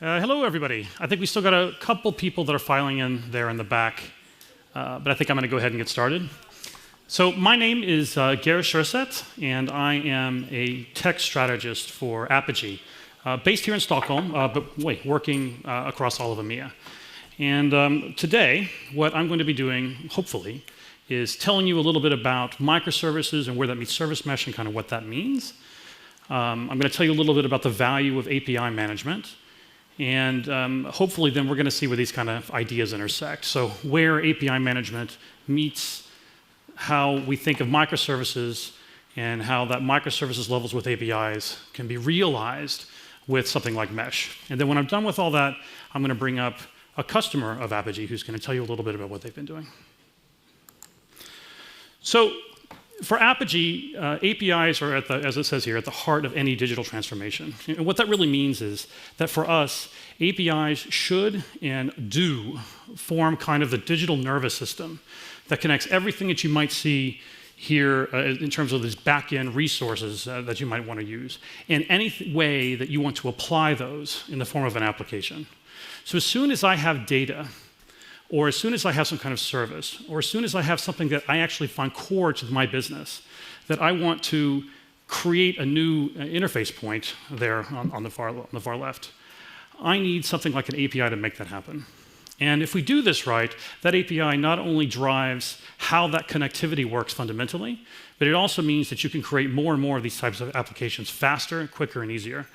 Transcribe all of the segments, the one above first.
Hello, everybody. I think we still got a couple people that are filing in there in the back, but I think I'm going to go ahead and get started. So my name is Gerrit Scherset, and I am a tech strategist for Apogee, based here in Stockholm, but working across all of EMEA. And today, what I'm going to be doing, hopefully, is telling you a little bit about microservices and where that meets service mesh and kind of what that means. I'm going to tell you a little bit about the value of API management. And hopefully then we're going to see where these kind of ideas intersect. So where API management meets how we think of microservices and how that microservices levels with APIs can be realized with something like Mesh. And then when I'm done with all that, I'm going to bring up a customer of Apogee who's going to tell you a little bit about what they've been doing. So for Apogee, APIs are, as it says here, at the heart of any digital transformation. And what that really means is that for us, APIs should and do form kind of the digital nervous system that connects everything that you might see here in terms of these back-end resources that you might want to use, in any way that you want to apply those in the form of an application. So as soon as I have data, or as soon as I have some kind of service, or as soon as I have something that I actually find core to my business, that I want to create a new interface point there on the far left, I need something like an API to make that happen. And if we do this right, that API not only drives how that connectivity works fundamentally, but it also means that you can create more and more of these types of applications faster, quicker, and easier.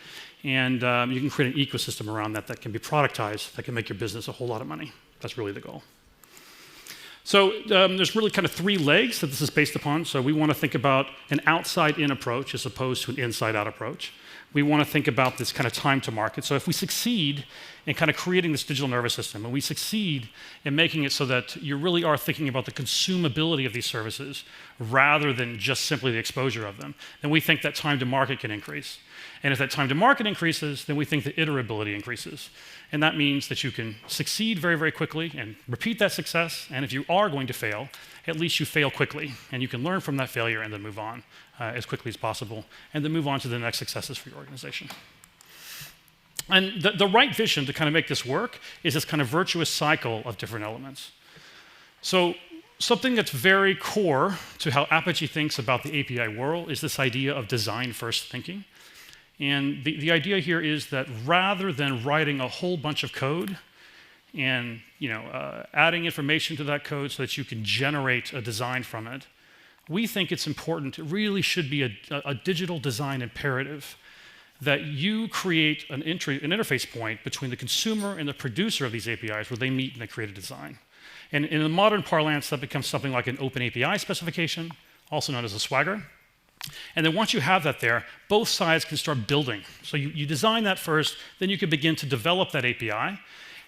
And you can create an ecosystem around that that can be productized, that can make your business a whole lot of money. That's really the goal. So there's really kind of three legs that this is based upon. So we want to think about an outside-in approach as opposed to an inside-out approach. We want to think about this kind of time to market. So if we succeed in kind of creating this digital nervous system, and we succeed in making it so that you really are thinking about the consumability of these services rather than just simply the exposure of them, then we think that time to market can increase. And if that time to market increases, then we think the iterability increases. And that means that you can succeed very, very quickly and repeat that success. And if you are going to fail, at least you fail quickly. And you can learn from that failure and then move on as quickly as possible, and then move on to the next successes for your organization. And the right vision to kind of make this work is this kind of virtuous cycle of different elements. So something that's very core to how Apogee thinks about the API world is this idea of design-first thinking. And the idea here is that rather than writing a whole bunch of code and adding information to that code so that you can generate a design from it, we think it's important, it really should be a digital design imperative that you create an interface point between the consumer and the producer of these APIs where they meet and they create a design. And in the modern parlance, that becomes something like an open API specification, also known as a Swagger. And then once you have that there, both sides can start building. So you design that first, then you can begin to develop that API.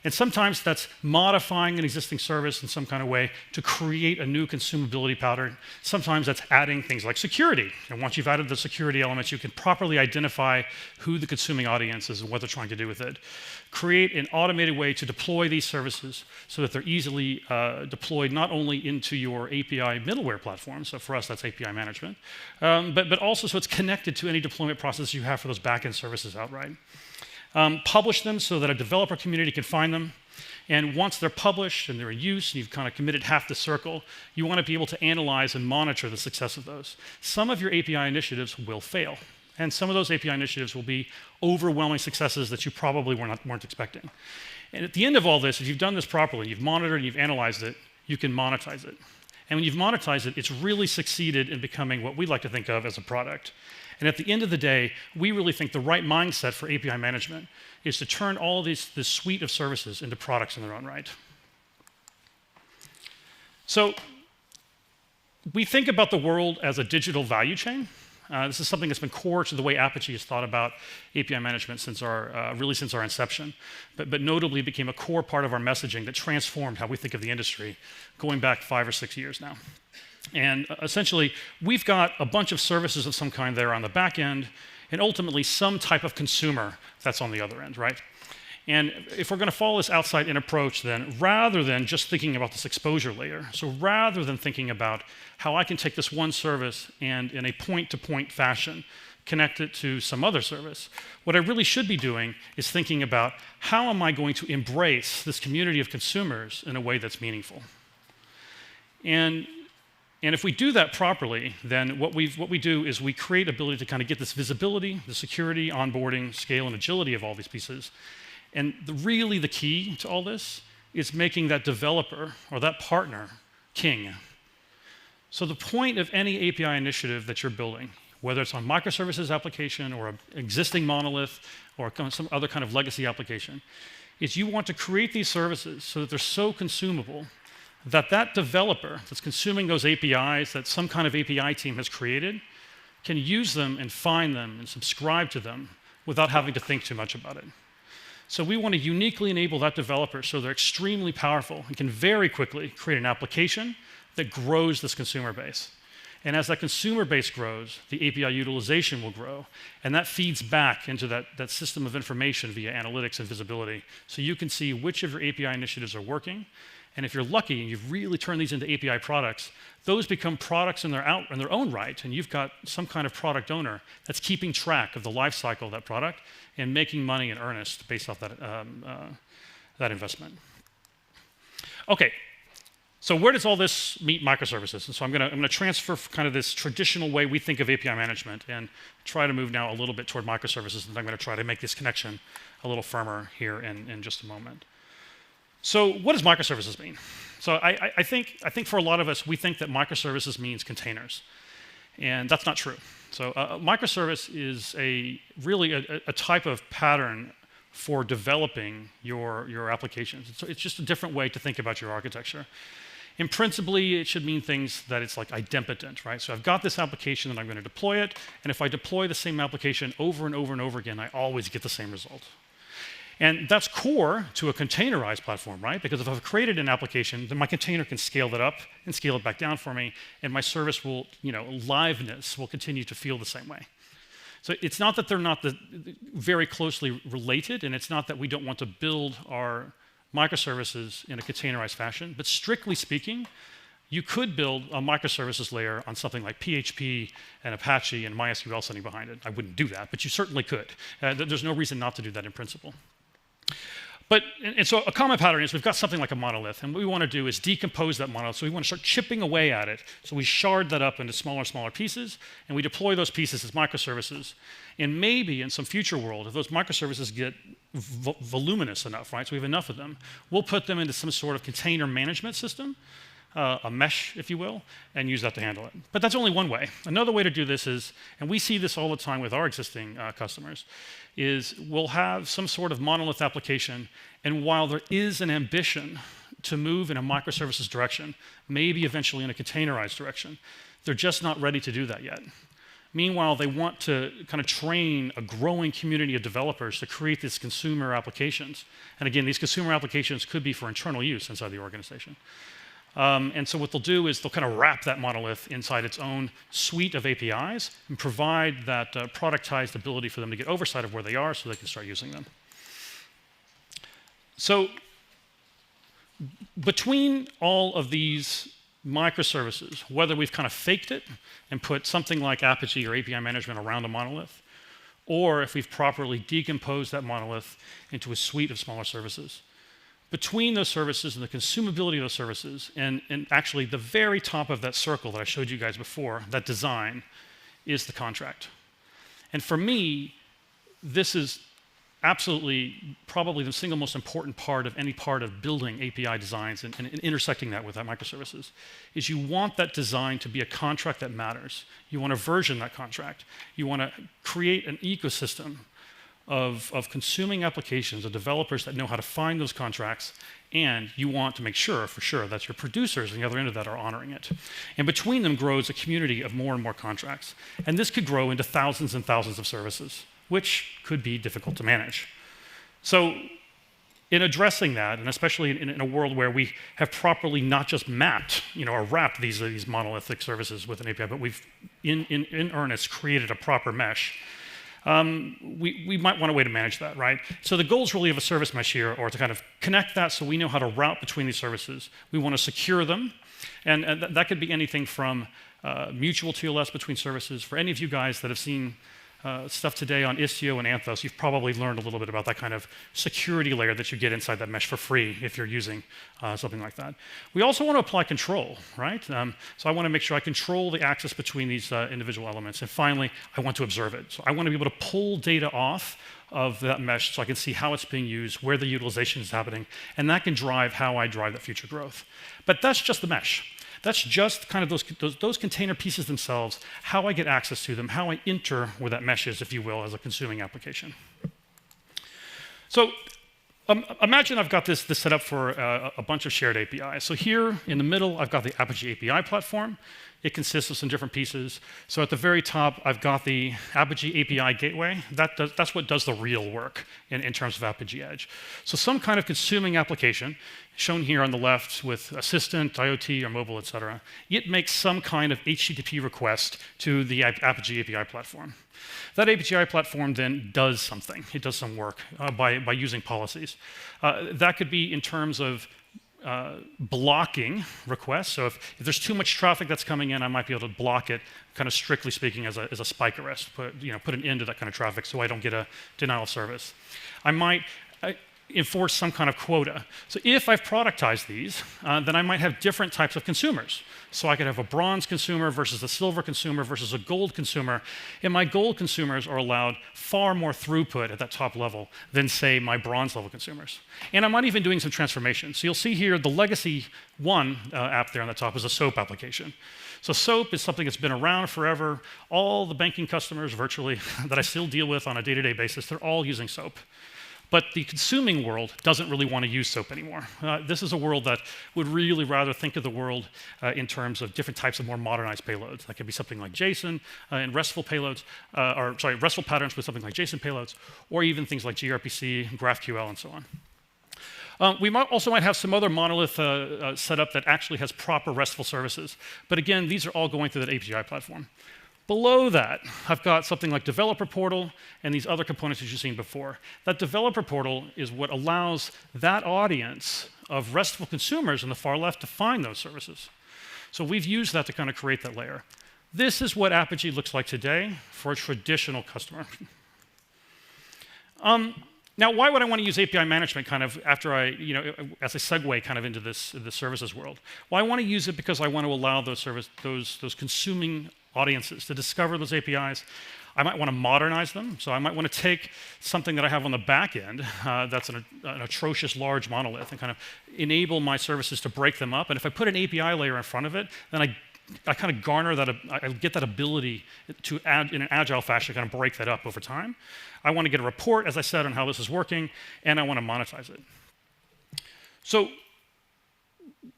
And sometimes that's modifying an existing service in some kind of way to create a new consumability pattern. Sometimes that's adding things like security. And once you've added the security elements, you can properly identify who the consuming audience is and what they're trying to do with it. Create an automated way to deploy these services so that they're easily deployed not only into your API middleware platform, so for us that's API management, but also so it's connected to any deployment process you have for those backend services outright. Publish them so that a developer community can find them. And once they're published and they're in use, and you've kind of committed half the circle, you want to be able to analyze and monitor the success of those. Some of your API initiatives will fail. And some of those API initiatives will be overwhelming successes that you probably weren't expecting. And at the end of all this, if you've done this properly, you've monitored and you've analyzed it, you can monetize it. And when you've monetized it, it's really succeeded in becoming what we like to think of as a product. And at the end of the day, we really think the right mindset for API management is to turn all this suite of services into products in their own right. So we think about the world as a digital value chain. This is something that's been core to the way Apogee has thought about API management since our inception, but notably became a core part of our messaging that transformed how we think of the industry going back 5 or 6 years now. And essentially, we've got a bunch of services of some kind there on the back end, and ultimately some type of consumer that's on the other end, right? And if we're going to follow this outside-in approach, then rather than just thinking about this exposure layer, so rather than thinking about how I can take this one service and in a point-to-point fashion connect it to some other service. What I really should be doing is thinking about how am I going to embrace this community of consumers in a way that's meaningful. And if we do that properly, then what we do is we create ability to kind of get this visibility, the security, onboarding, scale, and agility of all these pieces. And really the key to all this is making that developer or that partner king. So the point of any API initiative that you're building, whether it's on microservices application or an existing monolith or some other kind of legacy application, is you want to create these services so that they're so consumable that that developer that's consuming those APIs that some kind of API team has created can use them and find them and subscribe to them without having to think too much about it. So we want to uniquely enable that developer so they're extremely powerful and can very quickly create an application that grows this consumer base. And as that consumer base grows, the API utilization will grow, and that feeds back into that system of information via analytics and visibility. So you can see which of your API initiatives are working. And if you're lucky and you've really turned these into API products, those become products in their own right, and you've got some kind of product owner that's keeping track of the life cycle of that product and making money in earnest based off that investment. Okay, so where does all this meet microservices? And so I'm going to transfer kind of this traditional way we think of API management and try to move now a little bit toward microservices, and I'm going to try to make this connection a little firmer here in just a moment. So what does microservices mean? So I think for a lot of us, we think that microservices means containers. And that's not true. So a microservice is really a type of pattern for developing your applications. It's just a different way to think about your architecture. And principally, it should mean things that it's like idempotent, right? So I've got this application and I'm going to deploy it. And if I deploy the same application over and over and over again, I always get the same result. And that's core to a containerized platform, right? Because if I've created an application, then my container can scale that up and scale it back down for me, and my service will, liveness will continue to feel the same way. So it's not that they're not very closely related, and it's not that we don't want to build our microservices in a containerized fashion, but strictly speaking, you could build a microservices layer on something like PHP and Apache and MySQL sitting behind it. I wouldn't do that, but you certainly could. There's no reason not to do that in principle. And so a common pattern is we've got something like a monolith, and what we want to do is decompose that monolith. So we want to start chipping away at it. So we shard that up into smaller and smaller pieces, and we deploy those pieces as microservices. And maybe in some future world, if those microservices get voluminous enough, right, so we have enough of them, we'll put them into some sort of container management system, a mesh, if you will, and use that to handle it. But that's only one way. Another way to do this is, and we see this all the time with our existing customers, is we'll have some sort of monolith application, and while there is an ambition to move in a microservices direction, maybe eventually in a containerized direction, they're just not ready to do that yet. Meanwhile, they want to kind of train a growing community of developers to create these consumer applications. And again, these consumer applications could be for internal use inside the organization. And so what they'll do is they'll kind of wrap that monolith inside its own suite of APIs and provide that productized ability for them to get oversight of where they are so they can start using them. So between all of these microservices, whether we've kind of faked it and put something like Apogee or API management around a monolith, or if we've properly decomposed that monolith into a suite of smaller services, between those services and the consumability of those services, and actually the very top of that circle that I showed you guys before, that design, is the contract. And for me, this is absolutely probably the single most important part of any part of building API designs and intersecting that with that microservices, is you want that design to be a contract that matters. You want to version that contract. You want to create an ecosystem of consuming applications, of developers that know how to find those contracts, and you want to make sure, for sure, that your producers on the other end of that are honoring it. And between them grows a community of more and more contracts. And this could grow into thousands and thousands of services, which could be difficult to manage. So in addressing that, and especially in a world where we have properly not just mapped, or wrapped these monolithic services with an API, but we've in earnest created a proper mesh, we might want a way to manage that, right? So the goals really of a service mesh here are to kind of connect that so we know how to route between these services. We want to secure them, and that could be anything from mutual TLS between services. For any of you guys that have seen stuff today on Istio and Anthos, you've probably learned a little bit about that kind of security layer that you get inside that mesh for free if you're using something like that. We also want to apply control, right? So I want to make sure I control the access between these individual elements. And finally, I want to observe it. So I want to be able to pull data off of that mesh so I can see how it's being used, where the utilization is happening, and that can drive how I drive that future growth. But that's just the mesh. That's just kind of those container pieces themselves, how I get access to them, how I enter where that mesh is, if you will, as a consuming application. So imagine I've got this set up for a bunch of shared APIs. So here in the middle, I've got the Apigee API platform. It consists of some different pieces. So at the very top, I've got the Apigee API gateway. That's what does the real work in terms of Apigee Edge. So some kind of consuming application, shown here on the left with Assistant, IoT, or mobile, et cetera, it makes some kind of HTTP request to the Apigee API platform. That API platform then does something. It does some work by using policies. That could be in terms of blocking requests. So if there's too much traffic that's coming in, I might be able to block it, kind of strictly speaking, as a spike arrest, put an end to that kind of traffic so I don't get a denial of service. I might enforce some kind of quota. So if I've productized these, then I might have different types of consumers. So I could have a bronze consumer versus a silver consumer versus a gold consumer, and my gold consumers are allowed far more throughput at that top level than, say, my bronze level consumers. And I'm not even doing some transformation. So you'll see here the legacy one app there on the top is a SOAP application. So SOAP is something that's been around forever. All the banking customers virtually that I still deal with on a day-to-day basis, they're all using SOAP. But the consuming world doesn't really want to use SOAP anymore. This is a world that would really rather think of the world in terms of different types of more modernized payloads. That could be something like JSON and RESTful payloads, RESTful patterns with something like JSON payloads, or even things like gRPC, GraphQL, and so on. We also might have some other monolith setup that actually has proper RESTful services. But again, these are all going through that API platform. Below that, I've got something like Developer Portal and these other components that you've seen before. That Developer Portal is what allows that audience of RESTful consumers in the far left to find those services. So we've used that to kind of create that layer. This is what Apigee looks like today for a traditional customer. Now, why would I want to use API management kind of after as a segue kind of into the services world? Well, I want to use it because I want to allow those consuming audiences to discover those APIs. I might want to modernize them. So I might want to take something that I have on the back end that's an atrocious large monolith and kind of enable my services to break them up. And if I put an API layer in front of it, then I kind of garner that, I get that ability to add in an agile fashion, kind of break that up over time. I want to get a report, as I said, on how this is working, and I want to monetize it. So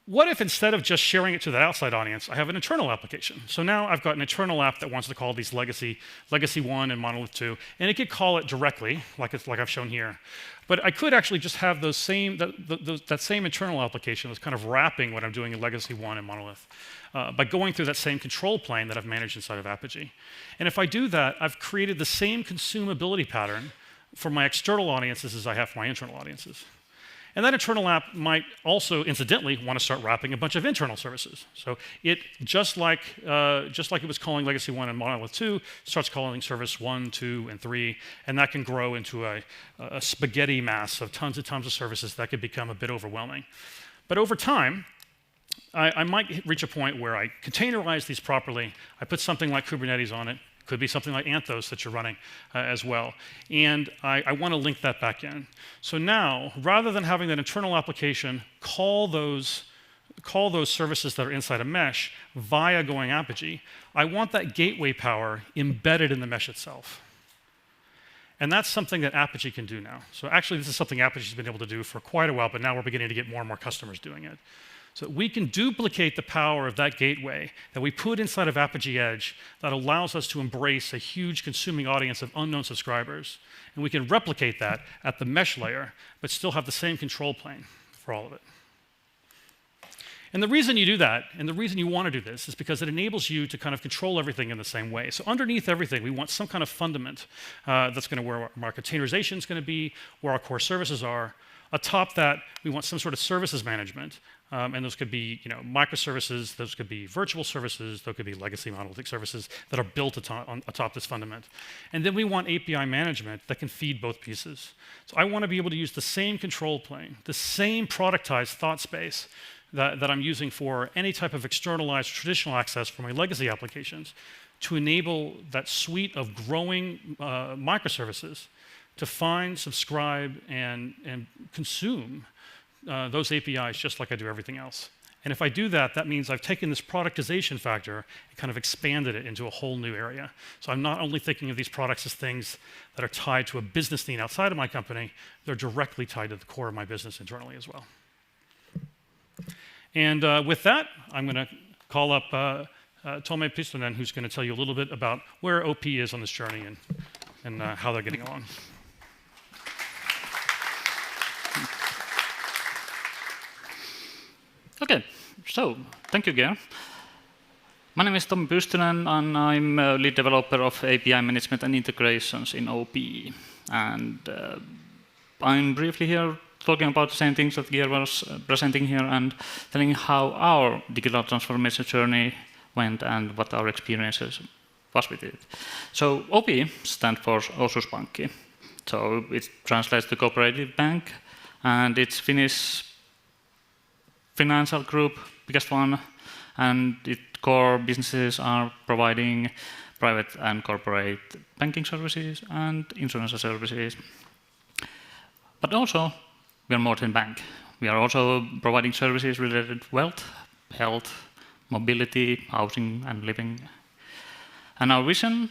what if instead of just sharing it to that outside audience, I have an internal application? So now I've got an internal app that wants to call these legacy 1 and monolith 2, and it could call it directly, like I've shown here. But I could actually just have that same internal application that's kind of wrapping what I'm doing in legacy 1 and monolith by going through that same control plane that I've managed inside of Apigee. And if I do that, I've created the same consumability pattern for my external audiences as I have for my internal audiences. And that internal app might also, incidentally, want to start wrapping a bunch of internal services. So it, just like it was calling Legacy 1 and Monolith 2, starts calling Service 1, 2, and 3, and that can grow into a spaghetti mass of tons and tons of services that could become a bit overwhelming. But over time, I might reach a point where I containerize these properly, I put something like Kubernetes on it, could be something like Anthos that you're running as well. And I want to link that back in. So now, rather than having that internal application call those services that are inside a mesh via going Apigee, I want that gateway power embedded in the mesh itself. And that's something that Apigee can do now. So actually, this is something Apigee's been able to do for quite a while, but now we're beginning to get more and more customers doing it. So we can duplicate the power of that gateway that we put inside of Apigee Edge that allows us to embrace a huge consuming audience of unknown subscribers. And we can replicate that at the mesh layer, but still have the same control plane for all of it. And the reason you do that, and the reason you want to do this, is because it enables you to kind of control everything in the same way. So underneath everything, we want some kind of fundament that's going to where our containerization is going to be, where our core services are. Atop that, we want some sort of services management and those could be, microservices, those could be virtual services, those could be legacy monolithic services that are built atop this fundament. And then we want API management that can feed both pieces. So I want to be able to use the same control plane, the same productized thought space that I'm using for any type of externalized traditional access for my legacy applications to enable that suite of growing microservices to find, subscribe, and consume those APIs just like I do everything else. And if I do that, that means I've taken this productization factor and kind of expanded it into a whole new area. So I'm not only thinking of these products as things that are tied to a business need outside of my company, they're directly tied to the core of my business internally as well. And with that, I'm going to call up Tome Pistonen, who's going to tell you a little bit about where OP is on this journey and how they're getting along. Okay, so thank you, Geir. My name is Tom Pystynen, and I'm a lead developer of API management and integrations in OP. And I'm briefly here talking about the same things that Geir was presenting here and telling how our digital transformation journey went and what our experiences was with it. So OP stands for Osuuspankki. So it translates to cooperative bank, and it's Finnish financial group, biggest one, and its core businesses are providing private and corporate banking services and insurance services. But also, we are more than bank. We are also providing services related to wealth, health, mobility, housing, and living. And our vision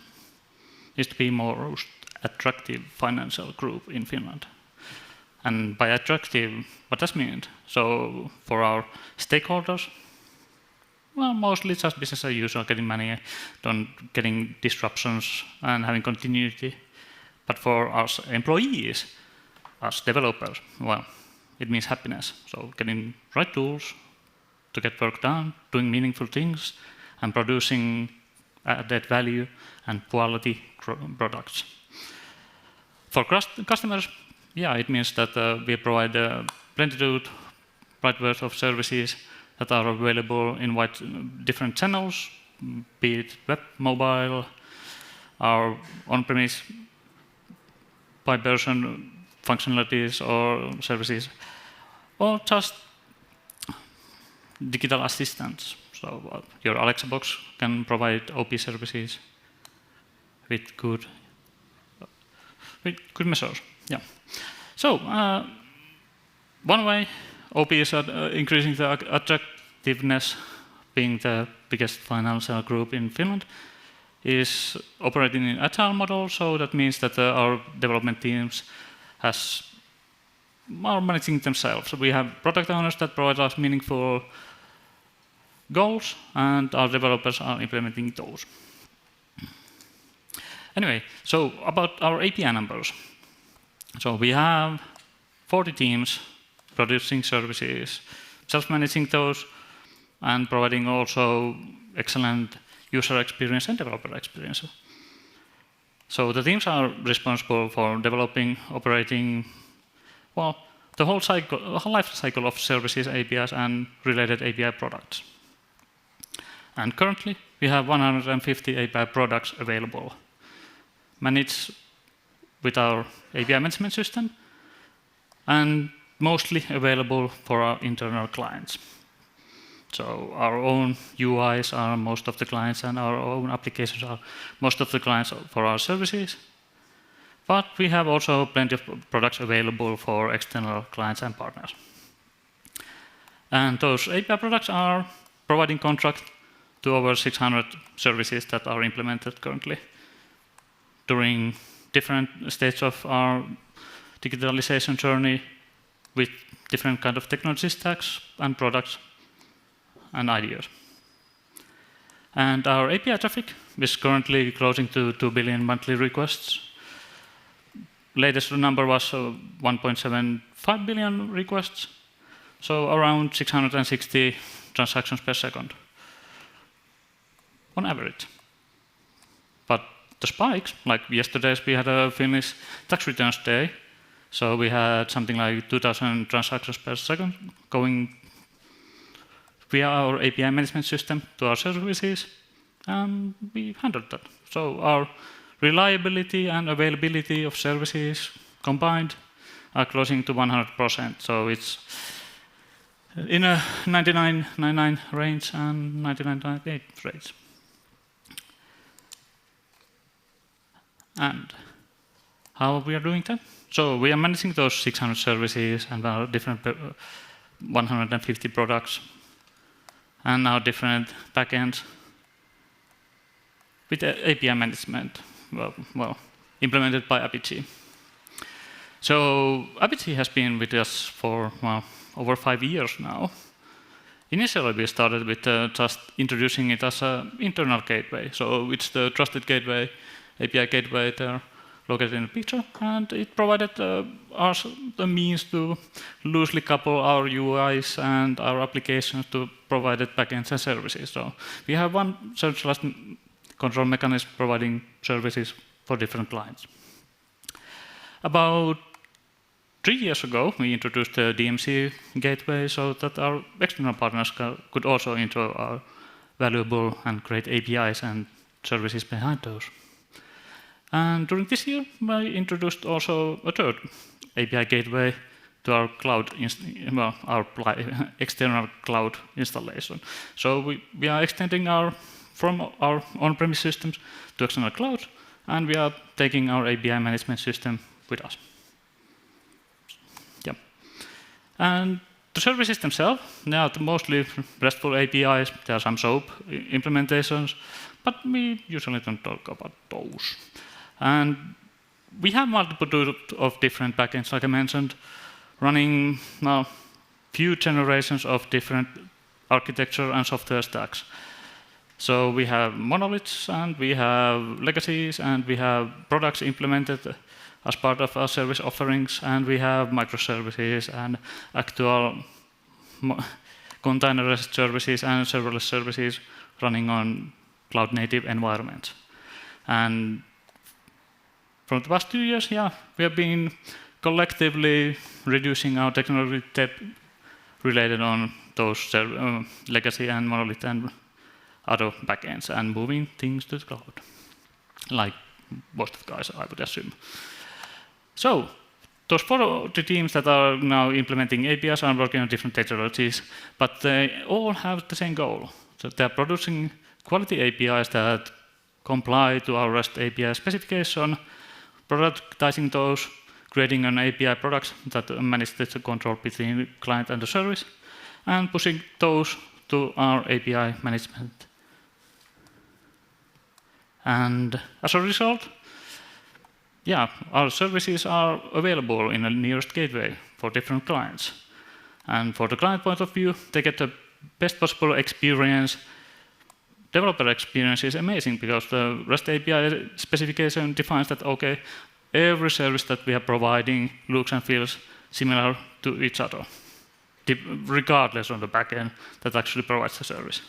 is to be more attractive financial group in Finland. And by attractive, what does it mean? So for our stakeholders, well, mostly just business as usual, getting money, getting disruptions, and having continuity. But for us employees, us developers, well, it means happiness. So getting right tools to get work done, doing meaningful things, and producing added value and quality products. For customers, yeah, it means that we provide plenitude, breadth of services that are available in different channels, be it web, mobile, our on-premise by version functionalities or services, or just digital assistants. So your Alexa box can provide OP services with good measures. Yeah. So one way OP is increasing the attractiveness, being the biggest financial group in Finland, is operating in agile model. So that means that our development teams are managing themselves. So we have product owners that provide us meaningful goals, and our developers are implementing those. Anyway, so about our API numbers. So we have 40 teams producing services, self-managing those, and providing also excellent user experience and developer experience. So the teams are responsible for developing, operating, well, the whole life cycle of services, APIs, and related API products. And currently, we have 150 API products available, managed with our API management system, and mostly available for our internal clients. So our own UIs are most of the clients, and our own applications are most of the clients for our services. But we have also plenty of products available for external clients and partners. And those API products are providing contract to over 600 services that are implemented currently during different stages of our digitalization journey with different kind of technology stacks and products and ideas. And our API traffic is currently closing to 2 billion monthly requests. Latest number was 1.75 billion requests, so around 660 transactions per second on average. But the spikes, like yesterday we had a Finnish tax returns day, so we had something like 2,000 transactions per second going via our API management system to our services, and we handled that. So our reliability and availability of services combined are closing to 100%. So it's in a 99.99 range and 99.98 range. And how we are doing that? So we are managing those 600 services and our different 150 products and our different backends with API management, well, implemented by Apigee. So Apigee has been with us for over 5 years now. Initially, we started with just introducing it as an internal gateway. So it's the trusted gateway, API gateway there, located in the picture, and it provided us the means to loosely couple our UIs and our applications to provided backends and services. So we have one centralized control mechanism providing services for different clients. About 3 years ago, we introduced the DMC gateway so that our external partners could also enjoy our valuable and great APIs and services behind those. And during this year, we introduced also a third API gateway to our cloud, our external cloud installation. So we are extending from our on-premise systems to external cloud, and we are taking our API management system with us. Yeah. And the services themselves, they are mostly RESTful APIs. There are some SOAP implementations, but we usually don't talk about those. And we have multiple of different backends, like I mentioned, running few generations of different architecture and software stacks. So we have monoliths, and we have legacies, and we have products implemented as part of our service offerings, and we have microservices and actual containerized services and serverless services running on cloud-native environments. And from the past 2 years, we have been collectively reducing our technology debt related on those legacy and monolith and other backends and moving things to the cloud, like most of the guys, I would assume. So those 4 teams that are now implementing APIs are working on different technologies, but they all have the same goal. So they're producing quality APIs that comply to our REST API specification, productizing those, creating an API products that manage the control between the client and the service, and pushing those to our API management. And as a result, our services are available in the nearest gateway for different clients. And for the client point of view, they get the best possible experience. Developer experience is amazing because the REST API specification defines that, okay, every service that we are providing looks and feels similar to each other, regardless of the backend that actually provides the service.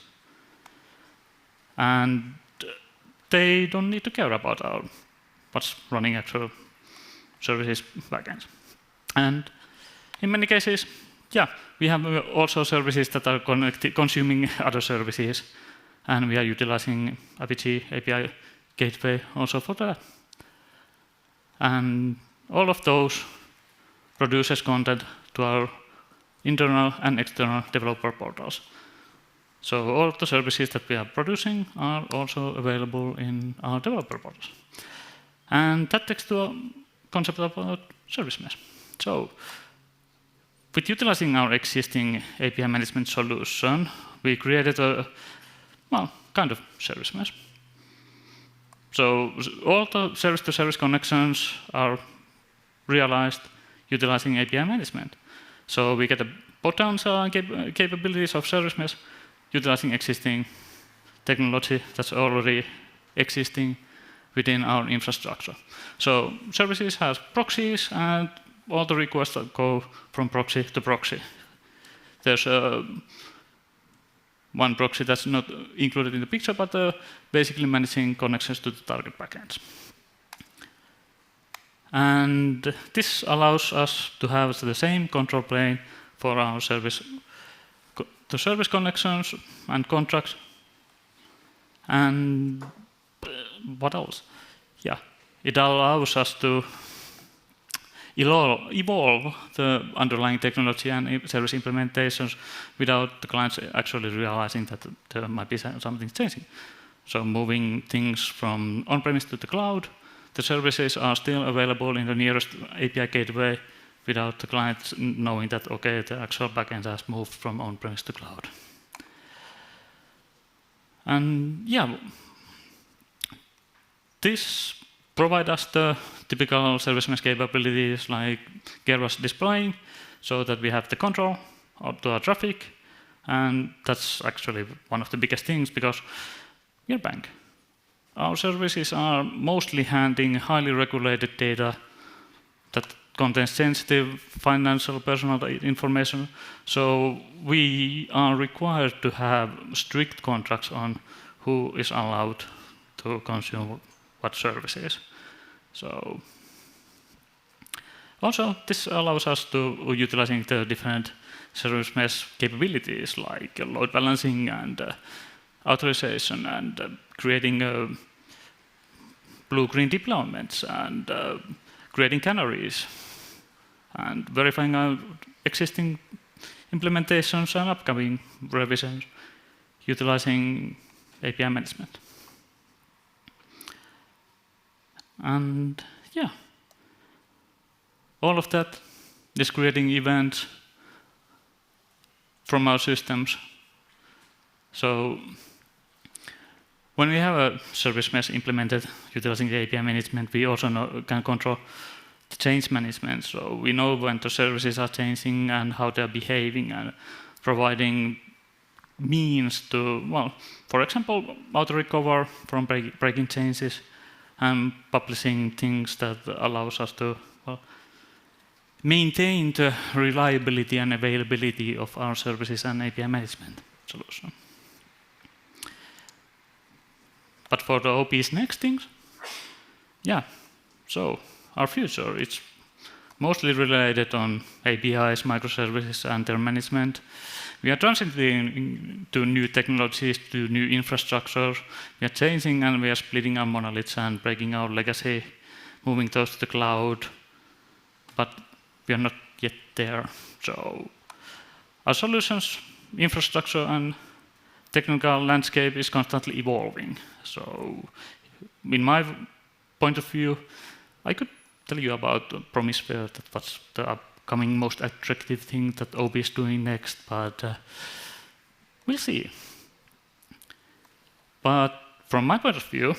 And they don't need to care about what's running actual services backends. And in many cases, we have also services that are consuming other services, and we are utilizing Apigee API gateway also for that. And all of those produces content to our internal and external developer portals. So all of the services that we are producing are also available in our developer portals. And that takes to a concept about service mesh. So with utilizing our existing API management solution, we created a kind of service mesh. So all the service-to-service connections are realized utilizing API management. So we get the potential capabilities of service mesh utilizing existing technology that's already existing within our infrastructure. So services has proxies, and all the requests that go from proxy to proxy. There's one proxy that's not included in the picture, but basically managing connections to the target backends. And this allows us to have the same control plane for our service the service connections and contracts. And what else? Yeah, it allows us to evolve the underlying technology and service implementations without the clients actually realizing that there might be something changing. So moving things from on-premise to the cloud, the services are still available in the nearest API gateway without the client knowing that, okay, the actual backend has moved from on-premise to cloud. And yeah, this provides us the typical service mesh capabilities like Geir was displaying, so that we have the control to our traffic, and that's actually one of the biggest things because we're a bank. Our services are mostly handling highly regulated data that contains sensitive financial personal information, so we are required to have strict contracts on who is allowed to consume what services. So also this allows us to utilizing the different service mesh capabilities like load balancing and authorization and creating blue-green deployments and creating canaries and verifying our existing implementations and upcoming revisions utilizing API management. And yeah, all of that is creating events from our systems. So when we have a service mesh implemented utilizing the API management, we also can control the change management. So we know when the services are changing and how they're behaving and providing means to, well, for example, auto-recover from breaking changes and publishing things that allows us to, well, maintain the reliability and availability of our services and API management solution. But for the OP's next things, yeah, so our future, it's mostly related on APIs, microservices, and their management. We are transitioning to new technologies, to new infrastructure. We are changing and we are splitting our monoliths and breaking our legacy, moving those to the cloud. But we are not yet there. So our solutions, infrastructure, and technical landscape is constantly evolving. So in my point of view, I could tell you about Promisphere, that what's the upcoming most attractive thing that OP is doing next, but we'll see. But from my point of view,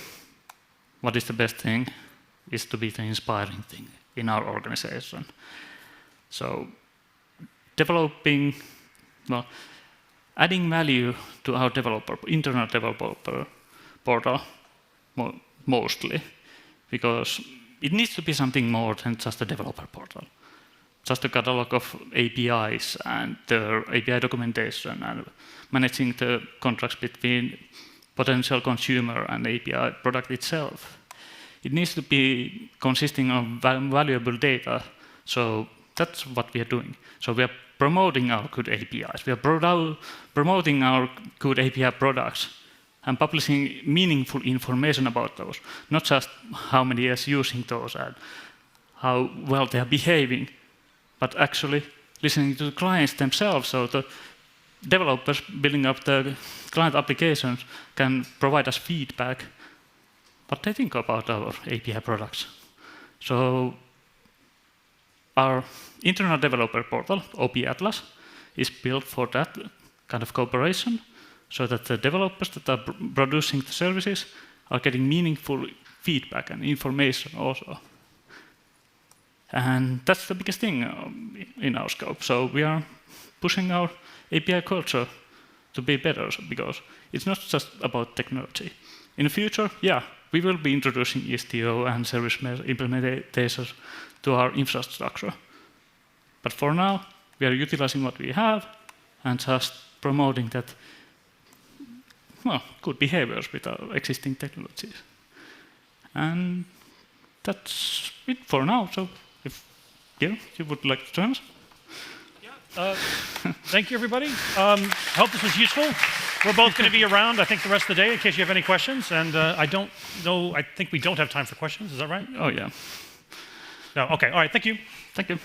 what is the best thing is to be the inspiring thing in our organization. So developing, well, adding value to our internal developer portal mostly, because it needs to be something more than just a developer portal. Just a catalog of APIs and the API documentation and managing the contracts between potential consumer and API product itself. It needs to be consisting of valuable data. So that's what we are doing. So we are promoting our good APIs. We are promoting our good API products and publishing meaningful information about those, not just how many is using those and how well they are behaving, but actually listening to the clients themselves. So the developers building up the client applications can provide us feedback what they think about our API products. So our internal developer portal, OP Atlas, is built for that kind of cooperation, so that the developers that are producing the services are getting meaningful feedback and information also. And that's the biggest thing in our scope. So we are pushing our API culture to be better, because it's not just about technology. In the future, yeah, we will be introducing STO and service mesh implementations to our infrastructure. But for now, we are utilizing what we have and just promoting that, well, good behaviors with our existing technologies. And that's it for now. So if Geir, you would like to join us? Yeah, Thank you, everybody. I hope this was useful. We're both going to be around, I think, the rest of the day in case you have any questions. And I don't know, I think we don't have time for questions. Is that right? Oh, yeah. No, OK. All right. Thank you. Thank you.